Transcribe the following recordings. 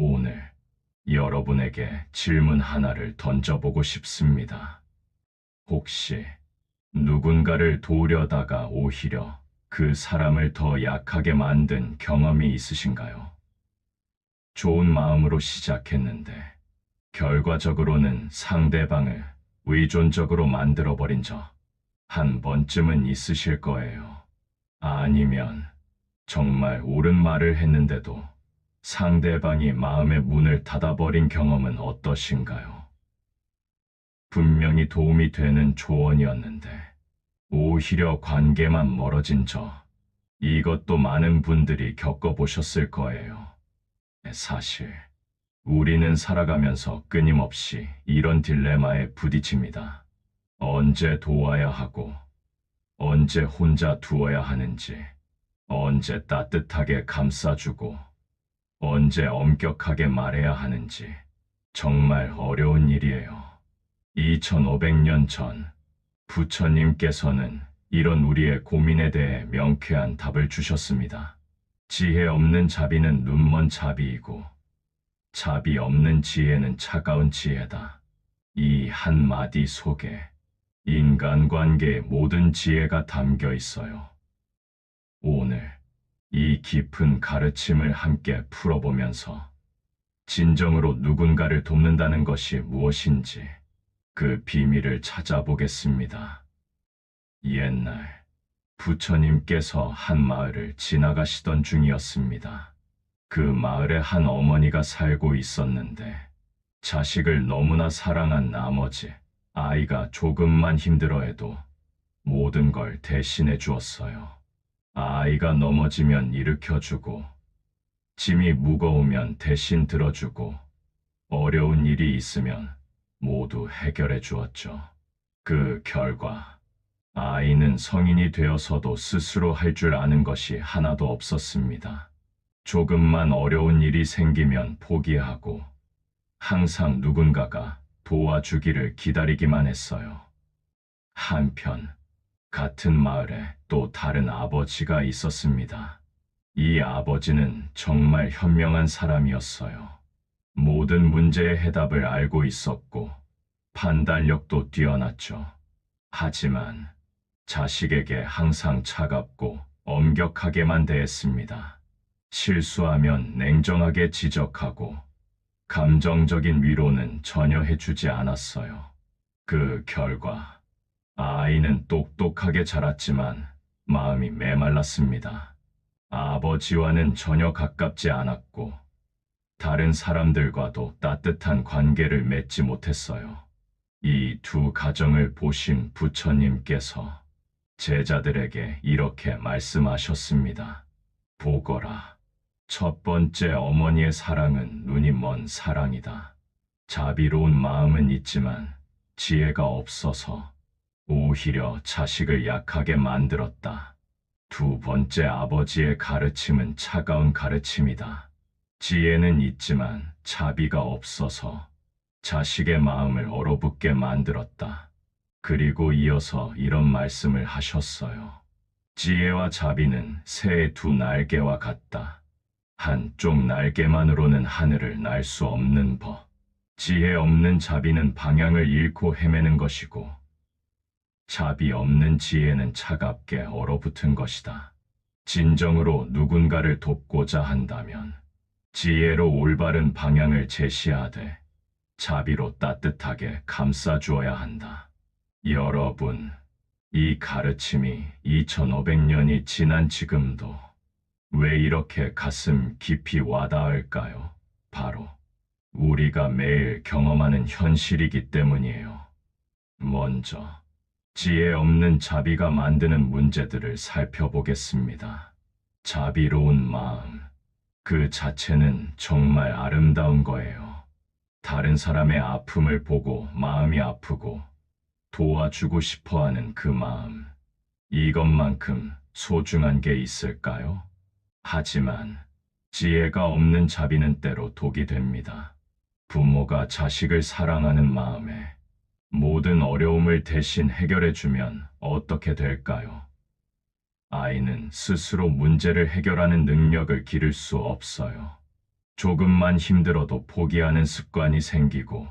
오늘 여러분에게 질문 하나를 던져보고 싶습니다. 혹시 누군가를 도우려다가 오히려 그 사람을 더 약하게 만든 경험이 있으신가요? 좋은 마음으로 시작했는데 결과적으로는 상대방을 의존적으로 만들어버린 적 한 번쯤은 있으실 거예요. 아니면 정말 옳은 말을 했는데도 상대방이 마음의 문을 닫아버린 경험은 어떠신가요? 분명히 도움이 되는 조언이었는데 오히려 관계만 멀어진 이것도 많은 분들이 겪어보셨을 거예요. 사실 우리는 살아가면서 끊임없이 이런 딜레마에 부딪힙니다. 언제 도와야 하고 언제 혼자 두어야 하는지, 언제 따뜻하게 감싸주고 언제 엄격하게 말해야 하는지 정말 어려운 일이에요. 2500년 전 부처님께서는 이런 우리의 고민에 대해 명쾌한 답을 주셨습니다. 지혜 없는 자비는 눈먼 자비이고 자비 없는 지혜는 차가운 지혜다. 이 한마디 속에 인간관계의 모든 지혜가 담겨 있어요. 오늘 이 깊은 가르침을 함께 풀어보면서 진정으로 누군가를 돕는다는 것이 무엇인지 그 비밀을 찾아보겠습니다. 옛날 부처님께서 한 마을을 지나가시던 중이었습니다. 그 마을에 한 어머니가 살고 있었는데 자식을 너무나 사랑한 나머지 아이가 조금만 힘들어해도 모든 걸 대신해 주었어요. 아이가 넘어지면 일으켜주고 짐이 무거우면 대신 들어주고 어려운 일이 있으면 모두 해결해 주었죠. 그 결과 아이는 성인이 되어서도 스스로 할 줄 아는 것이 하나도 없었습니다. 조금만 어려운 일이 생기면 포기하고 항상 누군가가 도와주기를 기다리기만 했어요. 한편 같은 마을에 또 다른 아버지가 있었습니다. 이 아버지는 정말 현명한 사람이었어요. 모든 문제의 해답을 알고 있었고 판단력도 뛰어났죠. 하지만 자식에게 항상 차갑고 엄격하게만 대했습니다. 실수하면 냉정하게 지적하고 감정적인 위로는 전혀 해주지 않았어요. 그 결과 아이는 똑똑하게 자랐지만 마음이 메말랐습니다. 아버지와는 전혀 가깝지 않았고 다른 사람들과도 따뜻한 관계를 맺지 못했어요. 이 두 가정을 보신 부처님께서 제자들에게 이렇게 말씀하셨습니다. 보거라. 첫 번째 어머니의 사랑은 눈이 먼 사랑이다. 자비로운 마음은 있지만 지혜가 없어서 오히려 자식을 약하게 만들었다. 두 번째 아버지의 가르침은 차가운 가르침이다. 지혜는 있지만 자비가 없어서 자식의 마음을 얼어붙게 만들었다. 그리고 이어서 이런 말씀을 하셨어요. 지혜와 자비는 새의 두 날개와 같다. 한쪽 날개만으로는 하늘을 날 수 없는 법. 지혜 없는 자비는 방향을 잃고 헤매는 것이고 자비 없는 지혜는 차갑게 얼어붙은 것이다. 진정으로 누군가를 돕고자 한다면 지혜로 올바른 방향을 제시하되 자비로 따뜻하게 감싸주어야 한다. 여러분, 이 가르침이 2500년이 지난 지금도 왜 이렇게 가슴 깊이 와닿을까요? 바로 우리가 매일 경험하는 현실이기 때문이에요. 먼저 지혜 없는 자비가 만드는 문제들을 살펴보겠습니다. 자비로운 마음, 그 자체는 정말 아름다운 거예요. 다른 사람의 아픔을 보고 마음이 아프고 도와주고 싶어하는 그 마음, 이것만큼 소중한 게 있을까요? 하지만 지혜가 없는 자비는 때로 독이 됩니다. 부모가 자식을 사랑하는 마음에 모든 어려움을 대신 해결해주면 어떻게 될까요? 아이는 스스로 문제를 해결하는 능력을 기를 수 없어요. 조금만 힘들어도 포기하는 습관이 생기고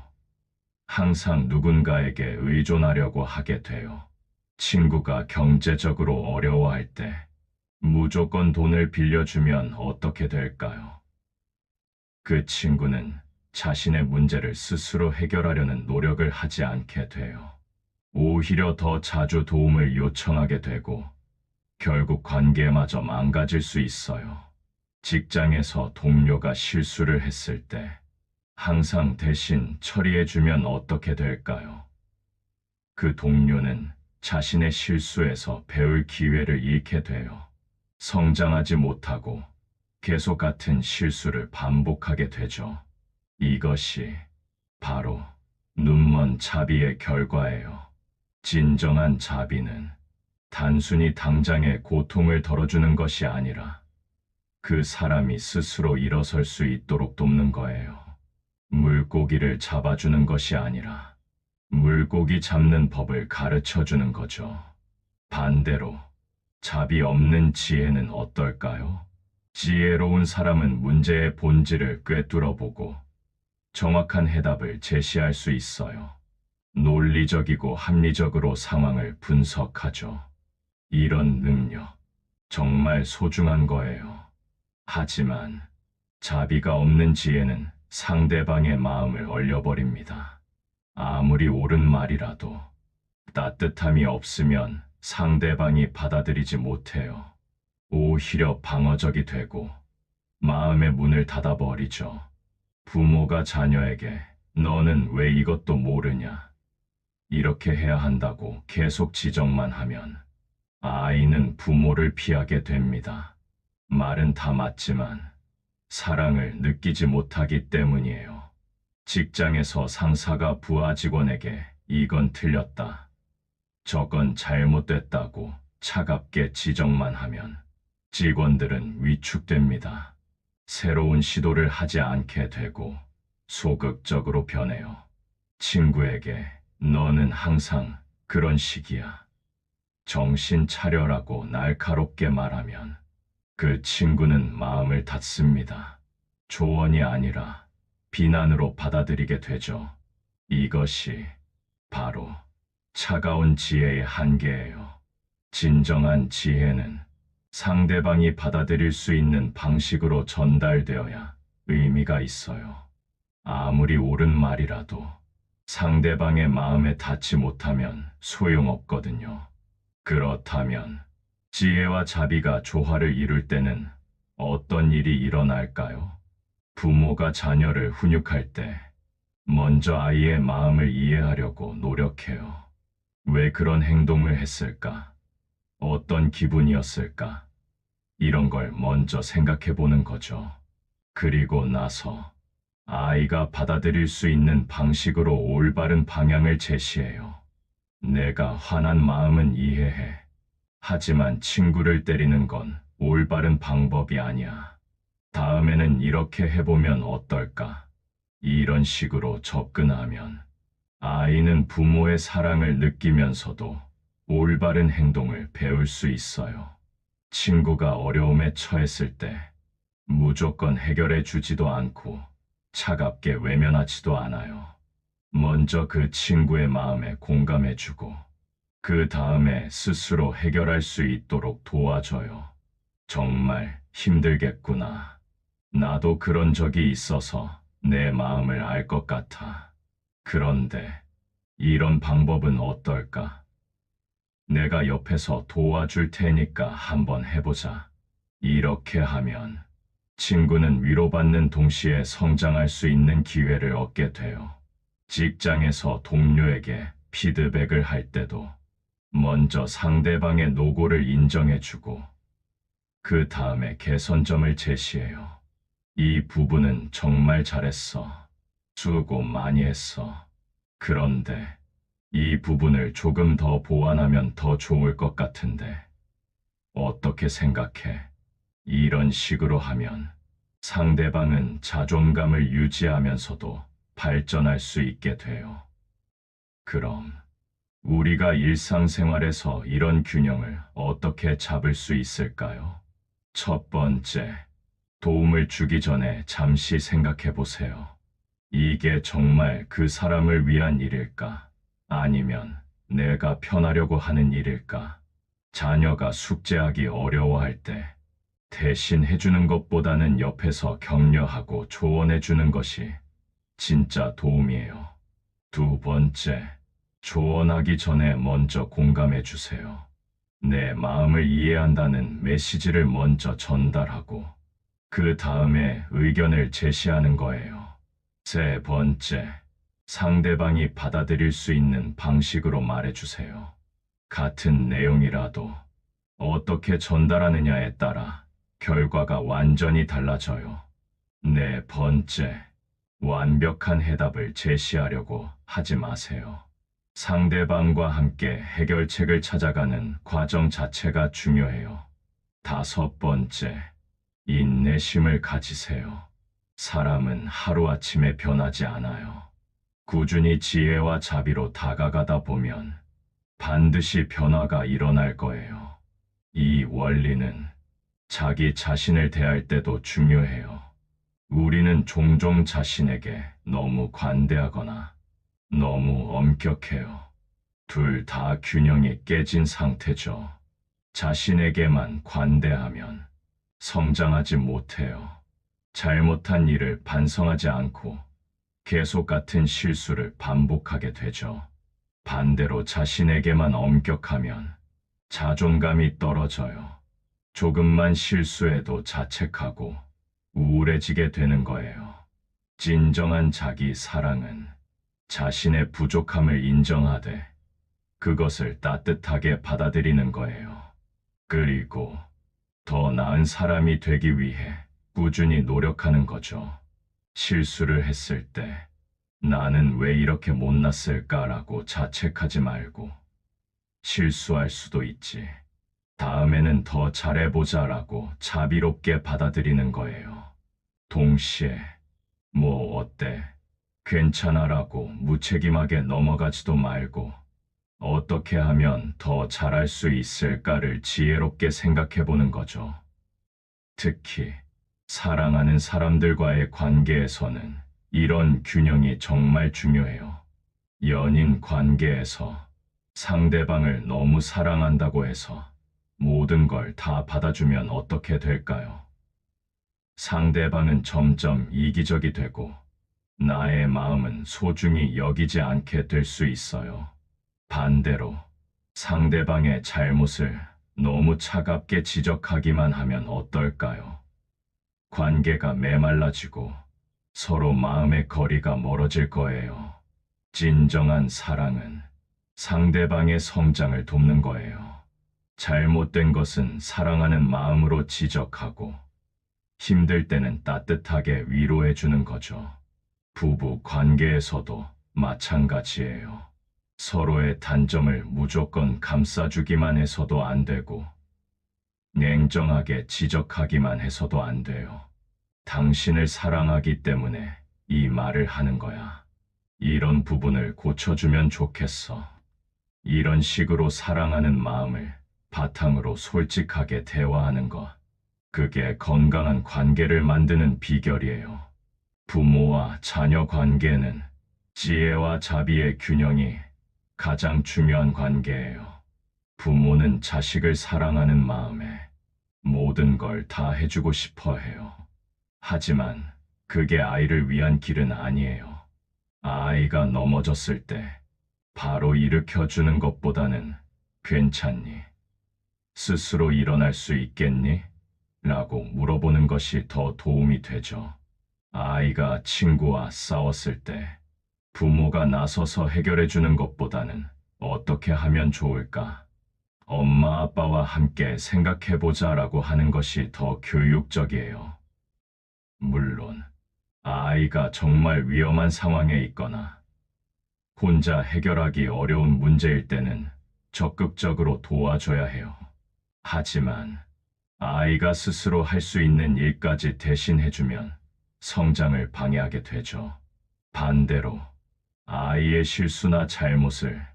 항상 누군가에게 의존하려고 하게 돼요. 친구가 경제적으로 어려워할 때 무조건 돈을 빌려주면 어떻게 될까요? 그 친구는 자신의 문제를 스스로 해결하려는 노력을 하지 않게 돼요. 오히려 더 자주 도움을 요청하게 되고 결국 관계마저 망가질 수 있어요. 직장에서 동료가 실수를 했을 때 항상 대신 처리해주면 어떻게 될까요? 그 동료는 자신의 실수에서 배울 기회를 잃게 돼요. 성장하지 못하고 계속 같은 실수를 반복하게 되죠. 이것이 바로 눈먼 자비의 결과예요. 진정한 자비는 단순히 당장의 고통을 덜어주는 것이 아니라 그 사람이 스스로 일어설 수 있도록 돕는 거예요. 물고기를 잡아주는 것이 아니라 물고기 잡는 법을 가르쳐 주는 거죠. 반대로 자비 없는 지혜는 어떨까요? 지혜로운 사람은 문제의 본질을 꿰뚫어보고 정확한 해답을 제시할 수 있어요. 논리적이고 합리적으로 상황을 분석하죠. 이런 능력, 정말 소중한 거예요. 하지만 자비가 없는 지혜는 상대방의 마음을 얼려버립니다. 아무리 옳은 말이라도 따뜻함이 없으면 상대방이 받아들이지 못해요. 오히려 방어적이 되고 마음의 문을 닫아버리죠. 부모가 자녀에게 너는 왜 이것도 모르냐? 이렇게 해야 한다고 계속 지적만 하면 아이는 부모를 피하게 됩니다. 말은 다 맞지만 사랑을 느끼지 못하기 때문이에요. 직장에서 상사가 부하 직원에게 이건 틀렸다, 저건 잘못됐다고 차갑게 지적만 하면 직원들은 위축됩니다. 새로운 시도를 하지 않게 되고 소극적으로 변해요. 친구에게 너는 항상 그런 식이야, 정신 차려라고 날카롭게 말하면 그 친구는 마음을 닫습니다. 조언이 아니라 비난으로 받아들이게 되죠. 이것이 바로 차가운 지혜의 한계예요. 진정한 지혜는 상대방이 받아들일 수 있는 방식으로 전달되어야 의미가 있어요. 아무리 옳은 말이라도 상대방의 마음에 닿지 못하면 소용없거든요. 그렇다면 지혜와 자비가 조화를 이룰 때는 어떤 일이 일어날까요? 부모가 자녀를 훈육할 때 먼저 아이의 마음을 이해하려고 노력해요. 왜 그런 행동을 했을까? 어떤 기분이었을까? 이런 걸 먼저 생각해 보는 거죠. 그리고 나서 아이가 받아들일 수 있는 방식으로 올바른 방향을 제시해요. 내가 화난 마음은 이해해. 하지만 친구를 때리는 건 올바른 방법이 아니야. 다음에는 이렇게 해보면 어떨까? 이런 식으로 접근하면 아이는 부모의 사랑을 느끼면서도 올바른 행동을 배울 수 있어요. 친구가 어려움에 처했을 때 무조건 해결해 주지도 않고 차갑게 외면하지도 않아요. 먼저 그 친구의 마음에 공감해주고 그 다음에 스스로 해결할 수 있도록 도와줘요. 정말 힘들겠구나. 나도 그런 적이 있어서 내 마음을 알 것 같아. 그런데 이런 방법은 어떨까? 내가 옆에서 도와줄 테니까 한번 해보자. 이렇게 하면 친구는 위로받는 동시에 성장할 수 있는 기회를 얻게 돼요. 직장에서 동료에게 피드백을 할 때도 먼저 상대방의 노고를 인정해주고 그 다음에 개선점을 제시해요. 이 부분은 정말 잘했어. 수고 많이 했어. 그런데 이 부분을 조금 더 보완하면 더 좋을 것 같은데 어떻게 생각해? 이런 식으로 하면 상대방은 자존감을 유지하면서도 발전할 수 있게 돼요. 그럼 우리가 일상생활에서 이런 균형을 어떻게 잡을 수 있을까요? 첫 번째, 도움을 주기 전에 잠시 생각해 보세요. 이게 정말 그 사람을 위한 일일까? 아니면 내가 편하려고 하는 일일까? 자녀가 숙제하기 어려워할 때 대신 해주는 것보다는 옆에서 격려하고 조언해주는 것이 진짜 도움이에요. 두 번째, 조언하기 전에 먼저 공감해 주세요. 내 마음을 이해한다는 메시지를 먼저 전달하고 그 다음에 의견을 제시하는 거예요. 세 번째, 상대방이 받아들일 수 있는 방식으로 말해주세요. 같은 내용이라도 어떻게 전달하느냐에 따라 결과가 완전히 달라져요. 네 번째, 완벽한 해답을 제시하려고 하지 마세요. 상대방과 함께 해결책을 찾아가는 과정 자체가 중요해요. 다섯 번째, 인내심을 가지세요. 사람은 하루아침에 변하지 않아요. 꾸준히 지혜와 자비로 다가가다 보면 반드시 변화가 일어날 거예요. 이 원리는 자기 자신을 대할 때도 중요해요. 우리는 종종 자신에게 너무 관대하거나 너무 엄격해요. 둘 다 균형이 깨진 상태죠. 자신에게만 관대하면 성장하지 못해요. 잘못한 일을 반성하지 않고 계속 같은 실수를 반복하게 되죠. 반대로 자신에게만 엄격하면 자존감이 떨어져요. 조금만 실수해도 자책하고 우울해지게 되는 거예요. 진정한 자기 사랑은 자신의 부족함을 인정하되 그것을 따뜻하게 받아들이는 거예요. 그리고 더 나은 사람이 되기 위해 꾸준히 노력하는 거죠. 실수를 했을 때 나는 왜 이렇게 못났을까라고 자책하지 말고 실수할 수도 있지. 다음에는 더 잘해보자라고 자비롭게 받아들이는 거예요. 동시에 뭐 어때? 괜찮아라고 무책임하게 넘어가지도 말고 어떻게 하면 더 잘할 수 있을까를 지혜롭게 생각해보는 거죠. 특히 사랑하는 사람들과의 관계에서는 이런 균형이 정말 중요해요. 연인 관계에서 상대방을 너무 사랑한다고 해서 모든 걸 다 받아주면 어떻게 될까요? 상대방은 점점 이기적이 되고 나의 마음은 소중히 여기지 않게 될 수 있어요. 반대로 상대방의 잘못을 너무 차갑게 지적하기만 하면 어떨까요? 관계가 메말라지고 서로 마음의 거리가 멀어질 거예요. 진정한 사랑은 상대방의 성장을 돕는 거예요. 잘못된 것은 사랑하는 마음으로 지적하고 힘들 때는 따뜻하게 위로해 주는 거죠. 부부 관계에서도 마찬가지예요. 서로의 단점을 무조건 감싸주기만 해서도 안 되고 냉정하게 지적하기만 해서도 안 돼요. 당신을 사랑하기 때문에 이 말을 하는 거야. 이런 부분을 고쳐주면 좋겠어. 이런 식으로 사랑하는 마음을 바탕으로 솔직하게 대화하는 것. 그게 건강한 관계를 만드는 비결이에요. 부모와 자녀 관계는 지혜와 자비의 균형이 가장 중요한 관계예요. 부모는 자식을 사랑하는 마음에 모든 걸 다 해주고 싶어 해요. 하지만 그게 아이를 위한 길은 아니에요. 아이가 넘어졌을 때 바로 일으켜주는 것보다는 괜찮니? 스스로 일어날 수 있겠니? 라고 물어보는 것이 더 도움이 되죠. 아이가 친구와 싸웠을 때 부모가 나서서 해결해주는 것보다는 어떻게 하면 좋을까? 엄마 아빠와 함께 생각해보자라고 하는 것이 더 교육적이에요. 물론 아이가 정말 위험한 상황에 있거나 혼자 해결하기 어려운 문제일 때는 적극적으로 도와줘야 해요. 하지만 아이가 스스로 할 수 있는 일까지 대신해주면 성장을 방해하게 되죠. 반대로 아이의 실수나 잘못을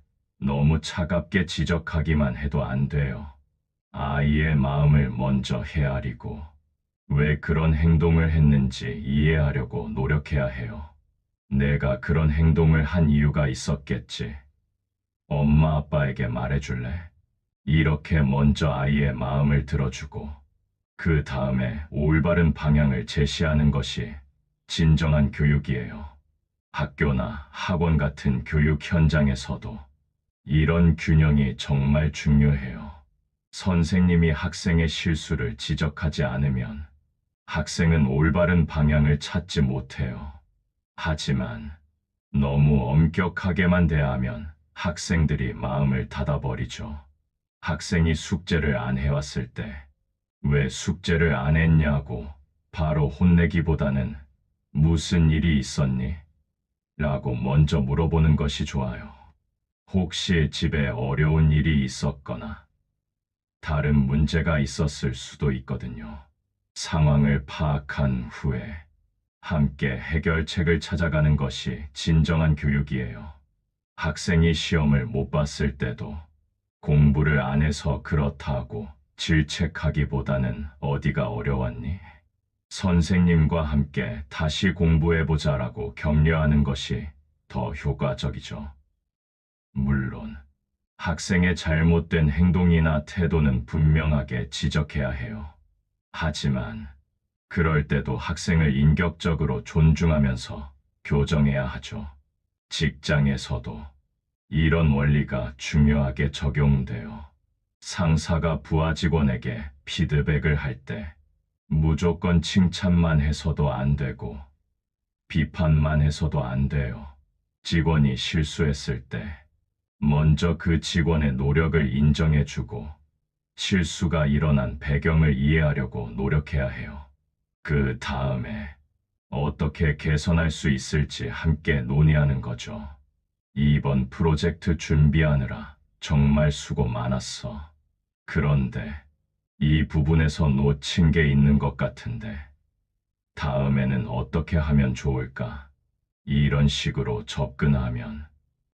너무 차갑게 지적하기만 해도 안 돼요. 아이의 마음을 먼저 헤아리고 왜 그런 행동을 했는지 이해하려고 노력해야 해요. 내가 그런 행동을 한 이유가 있었겠지. 엄마 아빠에게 말해줄래? 이렇게 먼저 아이의 마음을 들어주고 그 다음에 올바른 방향을 제시하는 것이 진정한 교육이에요. 학교나 학원 같은 교육 현장에서도 이런 균형이 정말 중요해요. 선생님이 학생의 실수를 지적하지 않으면 학생은 올바른 방향을 찾지 못해요. 하지만 너무 엄격하게만 대하면 학생들이 마음을 닫아버리죠. 학생이 숙제를 안 해왔을 때 왜 숙제를 안 했냐고 바로 혼내기보다는 무슨 일이 있었니? 라고 먼저 물어보는 것이 좋아요. 혹시 집에 어려운 일이 있었거나 다른 문제가 있었을 수도 있거든요. 상황을 파악한 후에 함께 해결책을 찾아가는 것이 진정한 교육이에요. 학생이 시험을 못 봤을 때도 공부를 안 해서 그렇다고 질책하기보다는 어디가 어려웠니? 선생님과 함께 다시 공부해보자라고 격려하는 것이 더 효과적이죠. 물론 학생의 잘못된 행동이나 태도는 분명하게 지적해야 해요. 하지만 그럴 때도 학생을 인격적으로 존중하면서 교정해야 하죠. 직장에서도 이런 원리가 중요하게 적용돼요. 상사가 부하 직원에게 피드백을 할 때 무조건 칭찬만 해서도 안 되고 비판만 해서도 안 돼요. 직원이 실수했을 때 먼저 그 직원의 노력을 인정해주고 실수가 일어난 배경을 이해하려고 노력해야 해요. 그 다음에 어떻게 개선할 수 있을지 함께 논의하는 거죠. 이번 프로젝트 준비하느라 정말 수고 많았어. 그런데 이 부분에서 놓친 게 있는 것 같은데 다음에는 어떻게 하면 좋을까? 이런 식으로 접근하면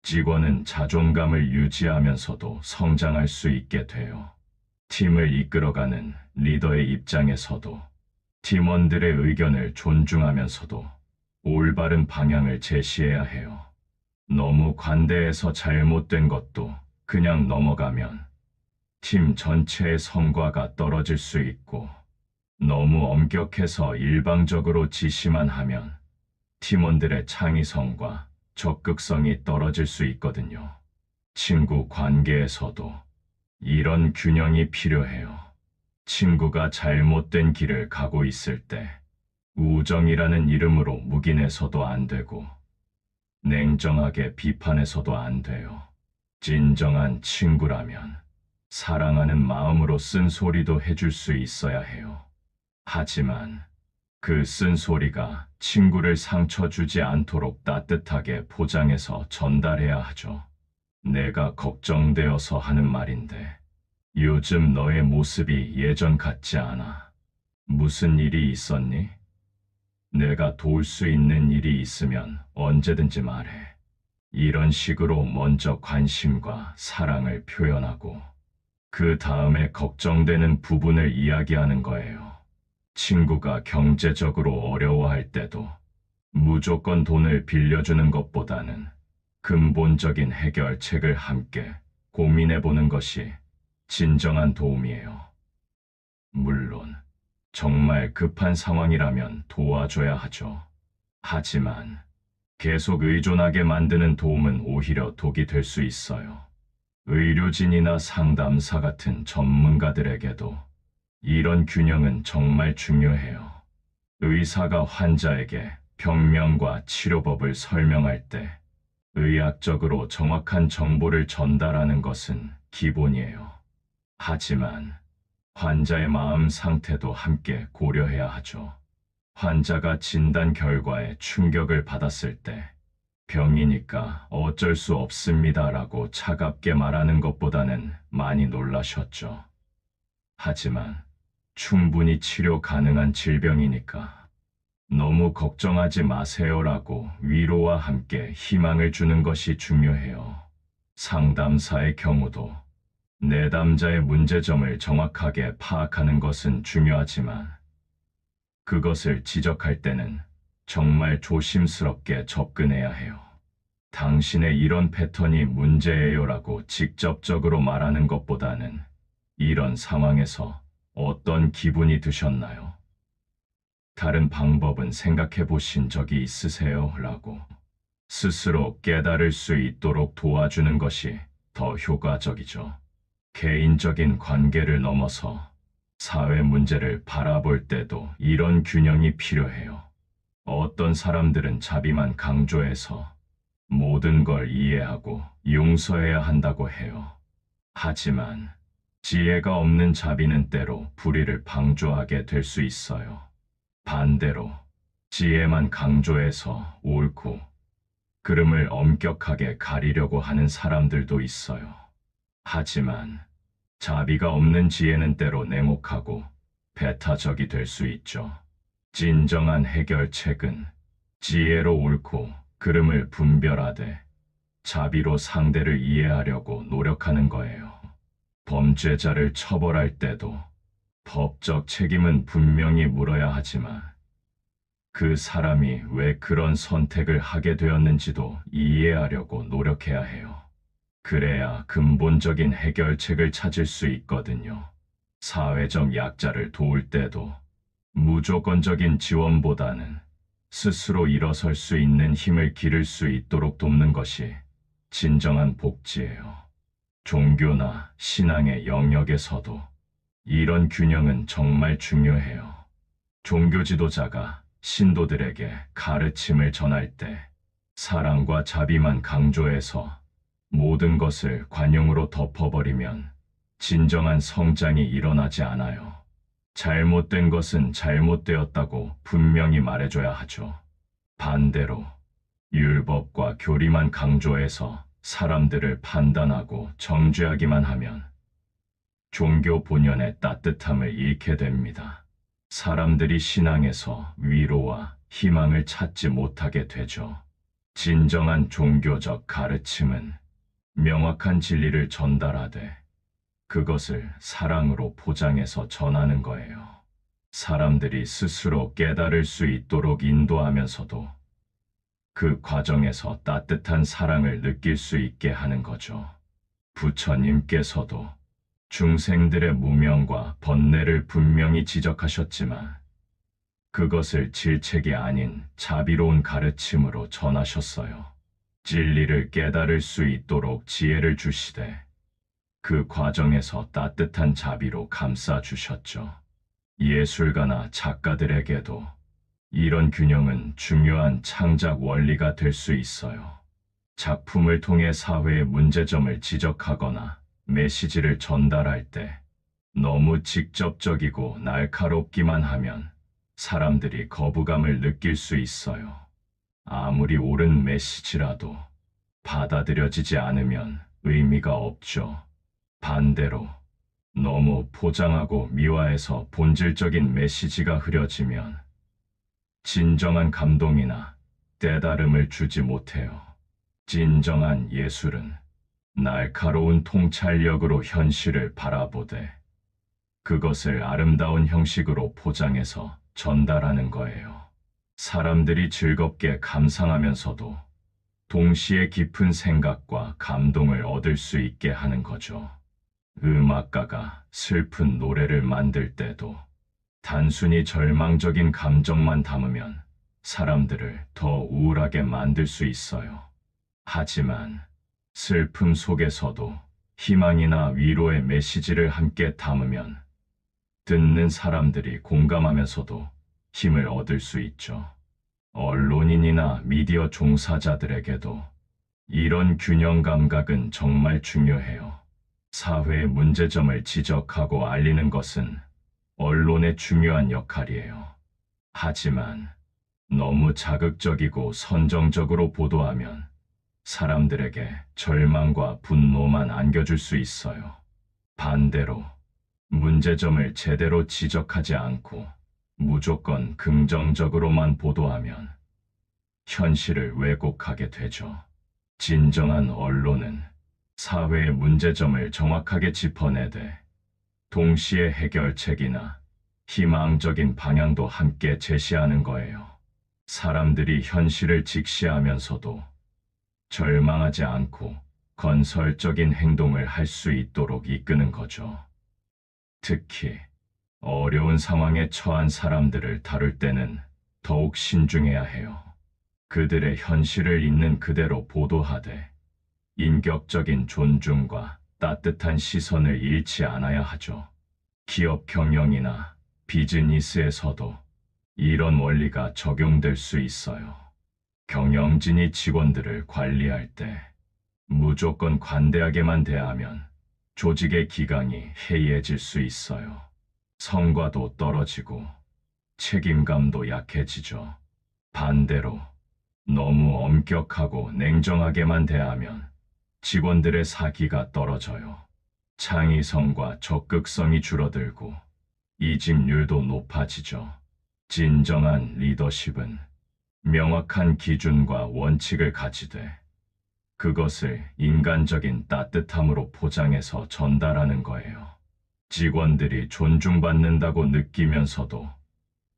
직원은 자존감을 유지하면서도 성장할 수 있게 돼요. 팀을 이끌어가는 리더의 입장에서도 팀원들의 의견을 존중하면서도 올바른 방향을 제시해야 해요. 너무 관대해서 잘못된 것도 그냥 넘어가면 팀 전체의 성과가 떨어질 수 있고, 너무 엄격해서 일방적으로 지시만 하면 팀원들의 창의성과 적극성이 떨어질 수 있거든요. 친구 관계에서도 이런 균형이 필요해요. 친구가 잘못된 길을 가고 있을 때 우정이라는 이름으로 묵인해서도 안 되고 냉정하게 비판해서도 안 돼요. 진정한 친구라면 사랑하는 마음으로 쓴소리도 해줄 수 있어야 해요. 하지만 그 쓴소리가 친구를 상처 주지 않도록 따뜻하게 포장해서 전달해야 하죠. 내가 걱정되어서 하는 말인데 요즘 너의 모습이 예전 같지 않아. 무슨 일이 있었니? 내가 도울 수 있는 일이 있으면 언제든지 말해. 이런 식으로 먼저 관심과 사랑을 표현하고 그 다음에 걱정되는 부분을 이야기하는 거예요. 친구가 경제적으로 어려워할 때도 무조건 돈을 빌려주는 것보다는 근본적인 해결책을 함께 고민해보는 것이 진정한 도움이에요. 물론 정말 급한 상황이라면 도와줘야 하죠. 하지만 계속 의존하게 만드는 도움은 오히려 독이 될 수 있어요. 의료진이나 상담사 같은 전문가들에게도 이런 균형은 정말 중요해요. 의사가 환자에게 병명과 치료법을 설명할 때 의학적으로 정확한 정보를 전달하는 것은 기본이에요. 하지만 환자의 마음 상태도 함께 고려해야 하죠. 환자가 진단 결과에 충격을 받았을 때 병이니까 어쩔 수 없습니다라고 차갑게 말하는 것보다는 많이 놀라셨죠. 하지만 충분히 치료 가능한 질병이니까 너무 걱정하지 마세요라고 위로와 함께 희망을 주는 것이 중요해요. 상담사의 경우도 내담자의 문제점을 정확하게 파악하는 것은 중요하지만 그것을 지적할 때는 정말 조심스럽게 접근해야 해요. 당신의 이런 패턴이 문제예요라고 직접적으로 말하는 것보다는 이런 상황에서 어떤 기분이 드셨나요? 다른 방법은 생각해 보신 적이 있으세요? 라고 스스로 깨달을 수 있도록 도와주는 것이 더 효과적이죠. 개인적인 관계를 넘어서 사회 문제를 바라볼 때도 이런 균형이 필요해요. 어떤 사람들은 자비만 강조해서 모든 걸 이해하고 용서해야 한다고 해요. 하지만 지혜가 없는 자비는 때로 불의를 방조하게 될 수 있어요. 반대로 지혜만 강조해서 옳고 그름을 엄격하게 가리려고 하는 사람들도 있어요. 하지만 자비가 없는 지혜는 때로 냉혹하고 배타적이 될 수 있죠. 진정한 해결책은 지혜로 옳고 그름을 분별하되 자비로 상대를 이해하려고 노력하는 거예요. 범죄자를 처벌할 때도 법적 책임은 분명히 물어야 하지만 그 사람이 왜 그런 선택을 하게 되었는지도 이해하려고 노력해야 해요. 그래야 근본적인 해결책을 찾을 수 있거든요. 사회적 약자를 도울 때도 무조건적인 지원보다는 스스로 일어설 수 있는 힘을 기를 수 있도록 돕는 것이 진정한 복지예요. 종교나 신앙의 영역에서도 이런 균형은 정말 중요해요. 종교 지도자가 신도들에게 가르침을 전할 때 사랑과 자비만 강조해서 모든 것을 관용으로 덮어버리면 진정한 성장이 일어나지 않아요. 잘못된 것은 잘못되었다고 분명히 말해줘야 하죠. 반대로 율법과 교리만 강조해서 사람들을 판단하고 정죄하기만 하면 종교 본연의 따뜻함을 잃게 됩니다. 사람들이 신앙에서 위로와 희망을 찾지 못하게 되죠. 진정한 종교적 가르침은 명확한 진리를 전달하되 그것을 사랑으로 포장해서 전하는 거예요. 사람들이 스스로 깨달을 수 있도록 인도하면서도 그 과정에서 따뜻한 사랑을 느낄 수 있게 하는 거죠. 부처님께서도 중생들의 무명과 번뇌를 분명히 지적하셨지만 그것을 질책이 아닌 자비로운 가르침으로 전하셨어요. 진리를 깨달을 수 있도록 지혜를 주시되 그 과정에서 따뜻한 자비로 감싸주셨죠. 예술가나 작가들에게도 이런 균형은 중요한 창작 원리가 될 수 있어요. 작품을 통해 사회의 문제점을 지적하거나 메시지를 전달할 때 너무 직접적이고 날카롭기만 하면 사람들이 거부감을 느낄 수 있어요. 아무리 옳은 메시지라도 받아들여지지 않으면 의미가 없죠. 반대로 너무 포장하고 미화해서 본질적인 메시지가 흐려지면 진정한 감동이나 깨달음을 주지 못해요. 진정한 예술은 날카로운 통찰력으로 현실을 바라보되 그것을 아름다운 형식으로 포장해서 전달하는 거예요. 사람들이 즐겁게 감상하면서도 동시에 깊은 생각과 감동을 얻을 수 있게 하는 거죠. 음악가가 슬픈 노래를 만들 때도 단순히 절망적인 감정만 담으면 사람들을 더 우울하게 만들 수 있어요. 하지만 슬픔 속에서도 희망이나 위로의 메시지를 함께 담으면 듣는 사람들이 공감하면서도 힘을 얻을 수 있죠. 언론인이나 미디어 종사자들에게도 이런 균형 감각은 정말 중요해요. 사회의 문제점을 지적하고 알리는 것은 언론의 중요한 역할이에요. 하지만 너무 자극적이고 선정적으로 보도하면 사람들에게 절망과 분노만 안겨줄 수 있어요. 반대로 문제점을 제대로 지적하지 않고 무조건 긍정적으로만 보도하면 현실을 왜곡하게 되죠. 진정한 언론은 사회의 문제점을 정확하게 짚어내되 동시에 해결책이나 희망적인 방향도 함께 제시하는 거예요. 사람들이 현실을 직시하면서도 절망하지 않고 건설적인 행동을 할 수 있도록 이끄는 거죠. 특히 어려운 상황에 처한 사람들을 다룰 때는 더욱 신중해야 해요. 그들의 현실을 있는 그대로 보도하되 인격적인 존중과 따뜻한 시선을 잃지 않아야 하죠. 기업 경영이나 비즈니스에서도 이런 원리가 적용될 수 있어요. 경영진이 직원들을 관리할 때 무조건 관대하게만 대하면 조직의 기강이 해이해질 수 있어요. 성과도 떨어지고 책임감도 약해지죠. 반대로 너무 엄격하고 냉정하게만 대하면 직원들의 사기가 떨어져요. 창의성과 적극성이 줄어들고 이직률도 높아지죠. 진정한 리더십은 명확한 기준과 원칙을 가지되 그것을 인간적인 따뜻함으로 포장해서 전달하는 거예요. 직원들이 존중받는다고 느끼면서도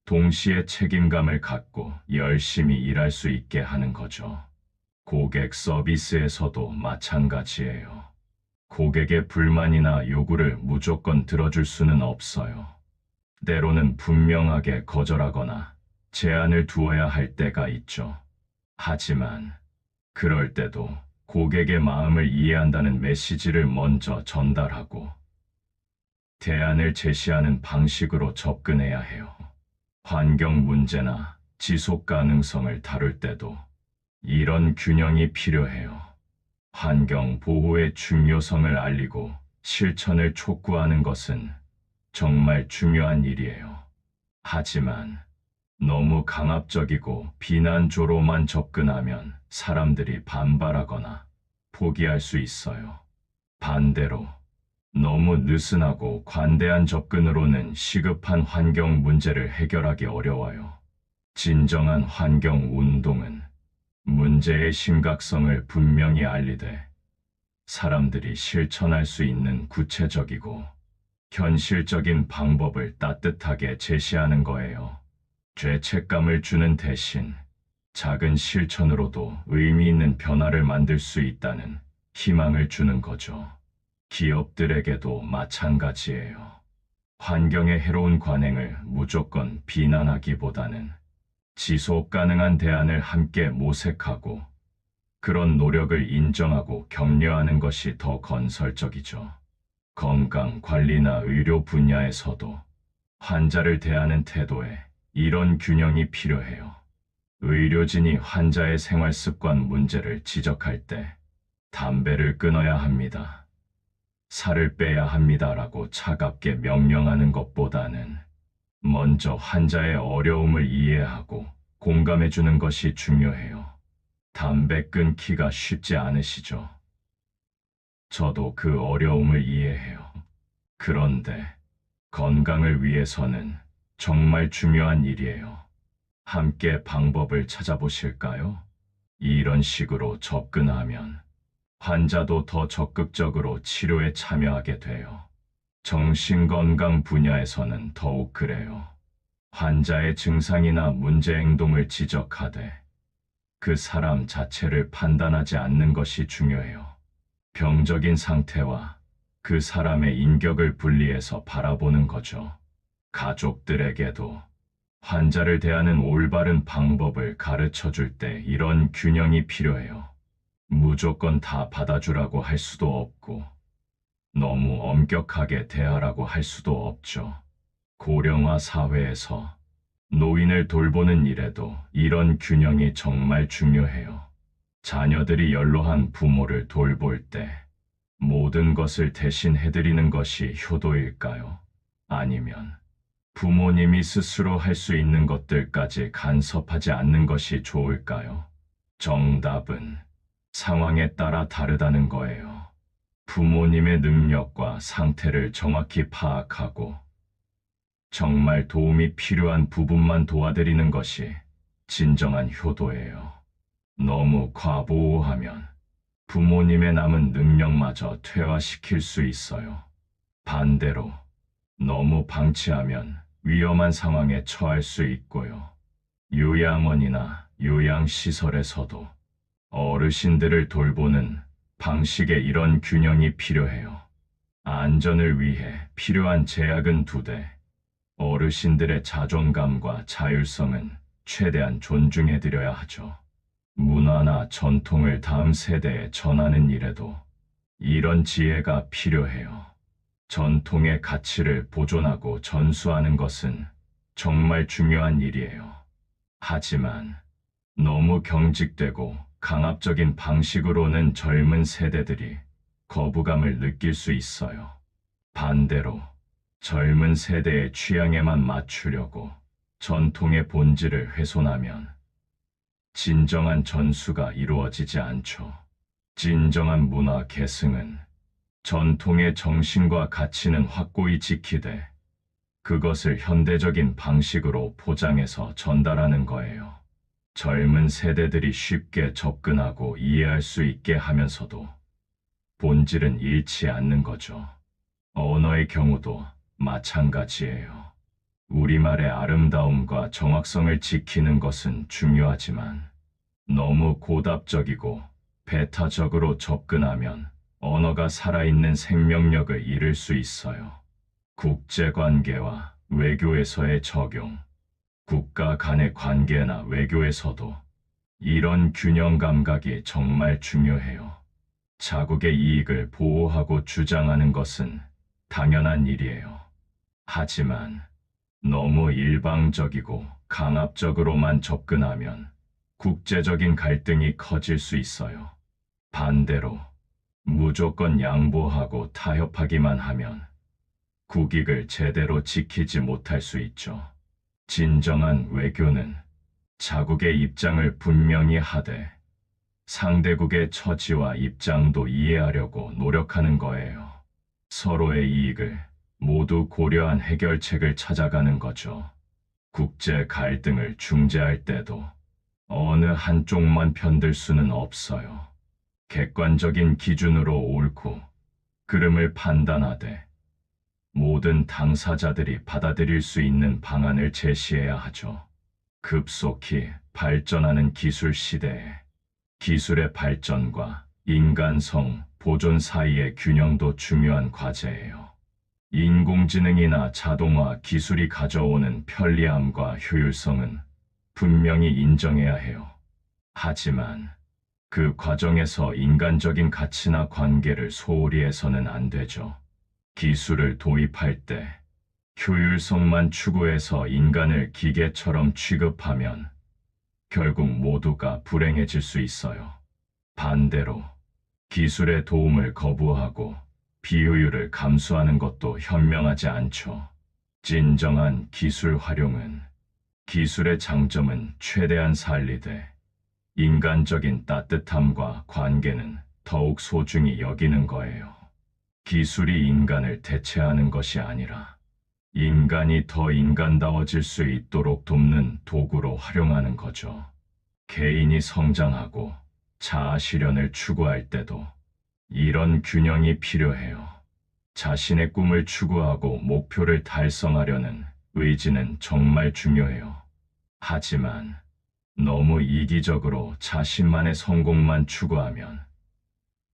동시에 책임감을 갖고 열심히 일할 수 있게 하는 거죠. 고객 서비스에서도 마찬가지예요. 고객의 불만이나 요구를 무조건 들어줄 수는 없어요. 때로는 분명하게 거절하거나 제한을 두어야 할 때가 있죠. 하지만 그럴 때도 고객의 마음을 이해한다는 메시지를 먼저 전달하고 대안을 제시하는 방식으로 접근해야 해요. 환경 문제나 지속 가능성을 다룰 때도 이런 균형이 필요해요. 환경 보호의 중요성을 알리고 실천을 촉구하는 것은 정말 중요한 일이에요. 하지만 너무 강압적이고 비난조로만 접근하면 사람들이 반발하거나 포기할 수 있어요. 반대로 너무 느슨하고 관대한 접근으로는 시급한 환경 문제를 해결하기 어려워요. 진정한 환경 운동은 문제의 심각성을 분명히 알리되 사람들이 실천할 수 있는 구체적이고 현실적인 방법을 따뜻하게 제시하는 거예요. 죄책감을 주는 대신 작은 실천으로도 의미 있는 변화를 만들 수 있다는 희망을 주는 거죠. 기업들에게도 마찬가지예요. 환경에 해로운 관행을 무조건 비난하기보다는 지속 가능한 대안을 함께 모색하고 그런 노력을 인정하고 격려하는 것이 더 건설적이죠. 건강 관리나 의료 분야에서도 환자를 대하는 태도에 이런 균형이 필요해요. 의료진이 환자의 생활 습관 문제를 지적할 때 담배를 끊어야 합니다. 살을 빼야 합니다라고 차갑게 명령하는 것보다는 먼저 환자의 어려움을 이해하고 공감해 주는 것이 중요해요. 담배 끊기가 쉽지 않으시죠? 저도 그 어려움을 이해해요. 그런데 건강을 위해서는 정말 중요한 일이에요. 함께 방법을 찾아보실까요? 이런 식으로 접근하면 환자도 더 적극적으로 치료에 참여하게 돼요. 정신건강 분야에서는 더욱 그래요. 환자의 증상이나 문제 행동을 지적하되 그 사람 자체를 판단하지 않는 것이 중요해요. 병적인 상태와 그 사람의 인격을 분리해서 바라보는 거죠. 가족들에게도 환자를 대하는 올바른 방법을 가르쳐 줄 때 이런 균형이 필요해요. 무조건 다 받아주라고 할 수도 없고 너무 엄격하게 대하라고 할 수도 없죠. 고령화 사회에서 노인을 돌보는 일에도 이런 균형이 정말 중요해요. 자녀들이 연로한 부모를 돌볼 때 모든 것을 대신 해드리는 것이 효도일까요? 아니면 부모님이 스스로 할 수 있는 것들까지 간섭하지 않는 것이 좋을까요? 정답은 상황에 따라 다르다는 거예요. 부모님의 능력과 상태를 정확히 파악하고 정말 도움이 필요한 부분만 도와드리는 것이 진정한 효도예요. 너무 과보호하면 부모님의 남은 능력마저 퇴화시킬 수 있어요. 반대로 너무 방치하면 위험한 상황에 처할 수 있고요. 요양원이나 요양시설에서도 어르신들을 돌보는 방식에 이런 균형이 필요해요. 안전을 위해 필요한 제약은 두되 어르신들의 자존감과 자율성은 최대한 존중해드려야 하죠. 문화나 전통을 다음 세대에 전하는 일에도 이런 지혜가 필요해요. 전통의 가치를 보존하고 전수하는 것은 정말 중요한 일이에요. 하지만 너무 경직되고 강압적인 방식으로는 젊은 세대들이 거부감을 느낄 수 있어요. 반대로 젊은 세대의 취향에만 맞추려고 전통의 본질을 훼손하면 진정한 전수가 이루어지지 않죠. 진정한 문화 계승은 전통의 정신과 가치는 확고히 지키되 그것을 현대적인 방식으로 포장해서 전달하는 거예요. 젊은 세대들이 쉽게 접근하고 이해할 수 있게 하면서도 본질은 잃지 않는 거죠. 언어의 경우도 마찬가지예요. 우리말의 아름다움과 정확성을 지키는 것은 중요하지만 너무 고답적이고 배타적으로 접근하면 언어가 살아있는 생명력을 잃을 수 있어요. 국제관계와 외교에서의 적용, 국가 간의 관계나 외교에서도 이런 균형 감각이 정말 중요해요. 자국의 이익을 보호하고 주장하는 것은 당연한 일이에요. 하지만 너무 일방적이고 강압적으로만 접근하면 국제적인 갈등이 커질 수 있어요. 반대로 무조건 양보하고 타협하기만 하면 국익을 제대로 지키지 못할 수 있죠. 진정한 외교는 자국의 입장을 분명히 하되 상대국의 처지와 입장도 이해하려고 노력하는 거예요. 서로의 이익을 모두 고려한 해결책을 찾아가는 거죠. 국제 갈등을 중재할 때도 어느 한쪽만 편들 수는 없어요. 객관적인 기준으로 옳고 그름을 판단하되 모든 당사자들이 받아들일 수 있는 방안을 제시해야 하죠. 급속히 발전하는 기술 시대에 기술의 발전과 인간성 보존 사이의 균형도 중요한 과제예요. 인공지능이나 자동화 기술이 가져오는 편리함과 효율성은 분명히 인정해야 해요. 하지만 그 과정에서 인간적인 가치나 관계를 소홀히 해서는 안 되죠. 기술을 도입할 때 효율성만 추구해서 인간을 기계처럼 취급하면 결국 모두가 불행해질 수 있어요. 반대로 기술의 도움을 거부하고 비효율을 감수하는 것도 현명하지 않죠. 진정한 기술 활용은 기술의 장점은 최대한 살리되 인간적인 따뜻함과 관계는 더욱 소중히 여기는 거예요. 기술이 인간을 대체하는 것이 아니라 인간이 더 인간다워질 수 있도록 돕는 도구로 활용하는 거죠. 개인이 성장하고 자아 실현을 추구할 때도 이런 균형이 필요해요. 자신의 꿈을 추구하고 목표를 달성하려는 의지는 정말 중요해요. 하지만 너무 이기적으로 자신만의 성공만 추구하면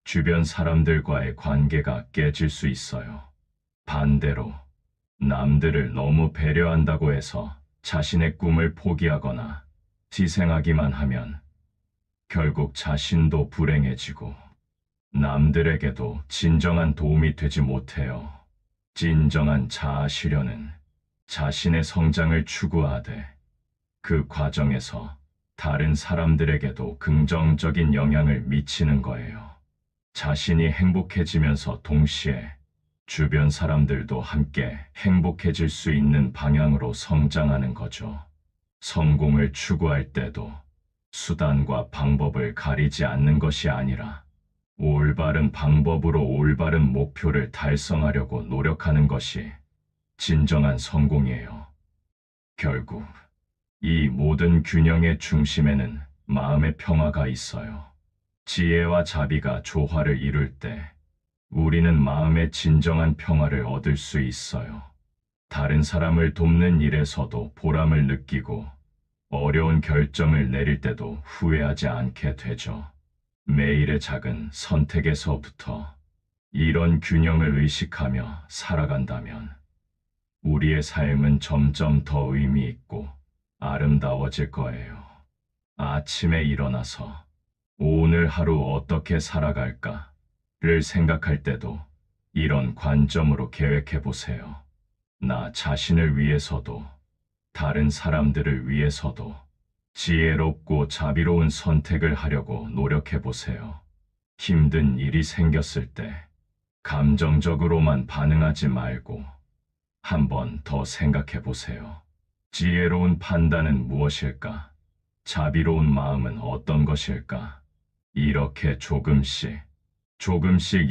주변 사람들과의 관계가 깨질 수 있어요. 반대로 남들을 너무 배려한다고 해서 자신의 꿈을 포기하거나 희생하기만 하면 결국 자신도 불행해지고 남들에게도 진정한 도움이 되지 못해요. 진정한 자아 실현은 자신의 성장을 추구하되 그 과정에서 다른 사람들에게도 긍정적인 영향을 미치는 거예요. 자신이 행복해지면서 동시에 주변 사람들도 함께 행복해질 수 있는 방향으로 성장하는 거죠. 성공을 추구할 때도 수단과 방법을 가리지 않는 것이 아니라 올바른 방법으로 올바른 목표를 달성하려고 노력하는 것이 진정한 성공이에요. 결국 이 모든 균형의 중심에는 마음의 평화가 있어요. 지혜와 자비가 조화를 이룰 때 우리는 마음의 진정한 평화를 얻을 수 있어요. 다른 사람을 돕는 일에서도 보람을 느끼고 어려운 결정을 내릴 때도 후회하지 않게 되죠. 매일의 작은 선택에서부터 이런 균형을 의식하며 살아간다면 우리의 삶은 점점 더 의미 있고 아름다워질 거예요. 아침에 일어나서 오늘 하루 어떻게 살아갈까를 생각할 때도 이런 관점으로 계획해 보세요. 나 자신을 위해서도 다른 사람들을 위해서도 지혜롭고 자비로운 선택을 하려고 노력해 보세요. 힘든 일이 생겼을 때 감정적으로만 반응하지 말고 한 번 더 생각해 보세요. 지혜로운 판단은 무엇일까? 자비로운 마음은 어떤 것일까? 이렇게 조금씩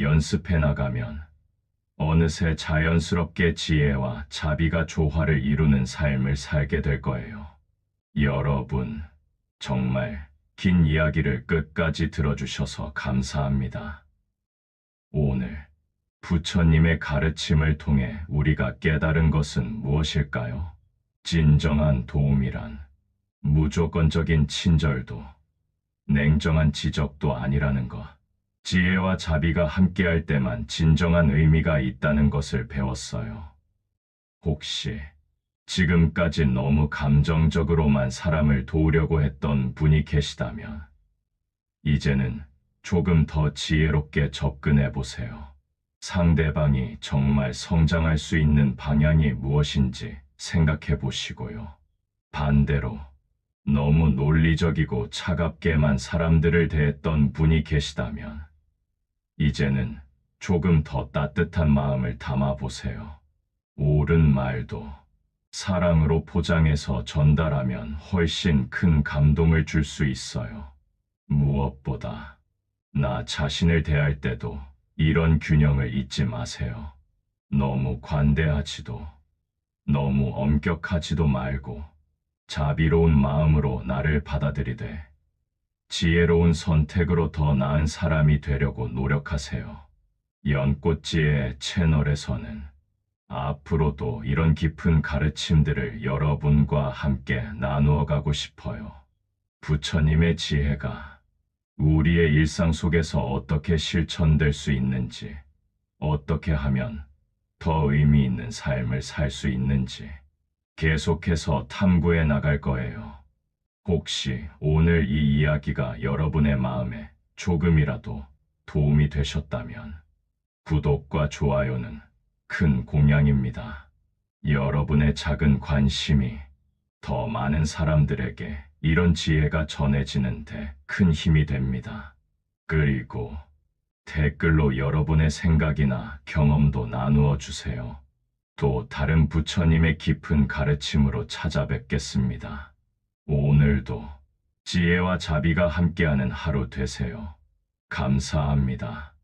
연습해 나가면 어느새 자연스럽게 지혜와 자비가 조화를 이루는 삶을 살게 될 거예요. 여러분, 정말 긴 이야기를 끝까지 들어주셔서 감사합니다. 오늘 부처님의 가르침을 통해 우리가 깨달은 것은 무엇일까요? 진정한 도움이란 무조건적인 친절도 냉정한 지적도 아니라는 것. 지혜와 자비가 함께할 때만 진정한 의미가 있다는 것을 배웠어요. 혹시 지금까지 너무 감정적으로만 사람을 도우려고 했던 분이 계시다면 이제는 조금 더 지혜롭게 접근해 보세요. 상대방이 정말 성장할 수 있는 방향이 무엇인지 생각해 보시고요. 반대로 너무 논리적이고 차갑게만 사람들을 대했던 분이 계시다면 이제는 조금 더 따뜻한 마음을 담아 보세요. 옳은 말도 사랑으로 포장해서 전달하면 훨씬 큰 감동을 줄 수 있어요. 무엇보다 나 자신을 대할 때도 이런 균형을 잊지 마세요. 너무 관대하지도 너무 엄격하지도 말고 자비로운 마음으로 나를 받아들이되 지혜로운 선택으로 더 나은 사람이 되려고 노력하세요. 연꽃지혜 채널에서는 앞으로도 이런 깊은 가르침들을 여러분과 함께 나누어 가고 싶어요. 부처님의 지혜가 우리의 일상 속에서 어떻게 실천될 수 있는지, 어떻게 하면 더 의미 있는 삶을 살 수 있는지 계속해서 탐구해 나갈 거예요. 혹시 오늘 이 이야기가 여러분의 마음에 조금이라도 도움이 되셨다면 구독과 좋아요는 큰 공양입니다. 여러분의 작은 관심이 더 많은 사람들에게 이런 지혜가 전해지는 데 큰 힘이 됩니다. 그리고 댓글로 여러분의 생각이나 경험도 나누어 주세요. 또 다른 부처님의 깊은 가르침으로 찾아뵙겠습니다. 오늘도 지혜와 자비가 함께하는 하루 되세요. 감사합니다.